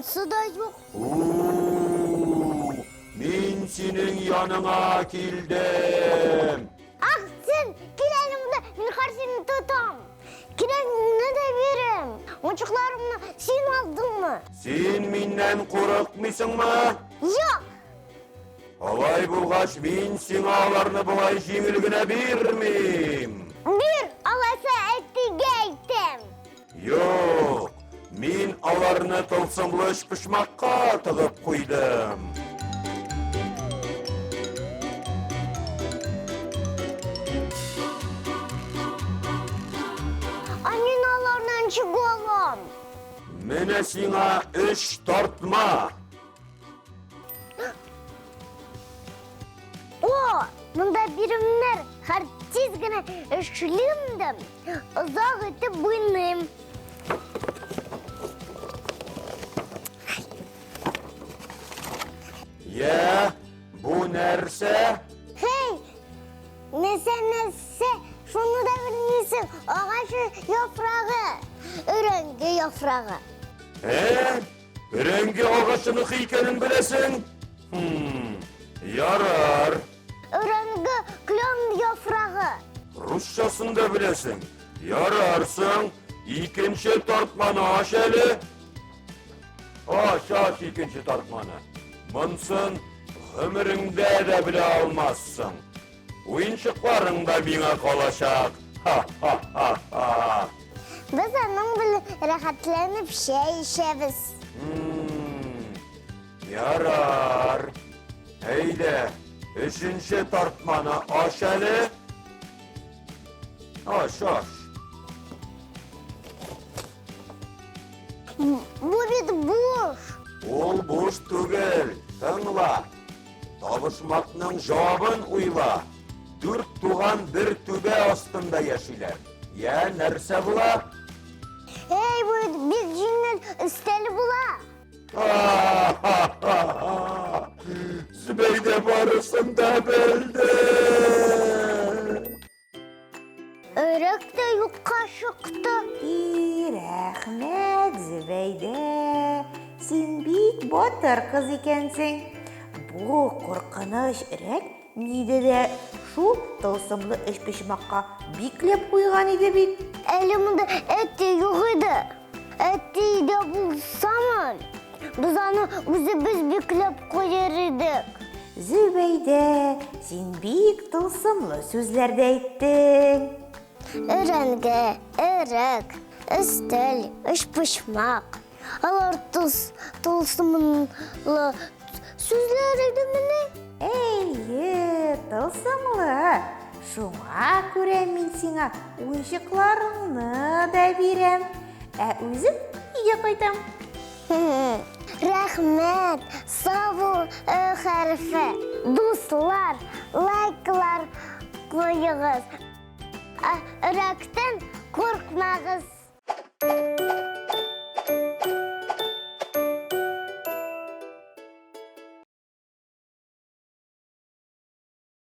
Онсы да жоқ. Мен сенің яныңа келдім. Ақ, сен келелімді, мен қарсыны тұтам. Керегіңді де берем. Ойыншықтарымны сен алдың мұ? Сен менен қорықмайсың ма? Жоқ. Алай болғаш, мен сеңа аларны бұлай жеңілгіне бермейм. Бер, алайса әттіге әйттім. Жоқ, мен аларны тылсымлы үшпішмаққа тығып қойдым. Мен аларынан шығу алам. Мене сеңа үш тартма. О, мұнда бірімнер қар тезгіні үшілімді. Ұзақ өтіп бұйным. Бұ нәрсе? Хей, несе, шуны да білмейсің. Ағашы яфрағы, үренге яфрағы. Үренге ағашыны қикенін білесің? Ярар. Үренге клен яфрағы. Русшасын да білесің. Ярарсың. Икенші тартманы аш әлі. Аш икенші тартманы. Мұнсын ғымырыңда да біле алмассың. Ойыншықларың да меңа қалашақ. Біз аның біл рахатленіп шай ішеміз. Ярар. Әйді, үшінші тартманы аш әлі. Аш. Бұл бет бош. Ол бош түгел, тыңла. Табышмақның жауабын ұйла. Дүрт туған бір төбе астында яшилер. Нәрсе бұла? Ей, бұл бек жеңіл үстелі бұла. Зүбейде барысын да білді. Өректе юққа шықты. Рахмет, Зүбейде. Сен бик батыр қыз екенсің. Бұл қорқыныш үрек неде де шу тылсымлы үшпішмаққа биклеп қойған еді бит. Әлі мұнда әтте жоқ еді. Әтте де болсамын. Біз аны біз биклеп қойыр едік. Зүбейде, сен бик тылсымлы сөздерді айттың. Үренге, үрек, үстел, үшпішмақ. Алар тылсымлы сөздер еді міне. Тылсымлы. Шуңа көрем мен сеңа ойыншықларыңны да берем. Өзім үйге қайтам. Рахмет, сау хәрфі. Дуслар, лайклар қойығыз. Үректен қорқмағыз.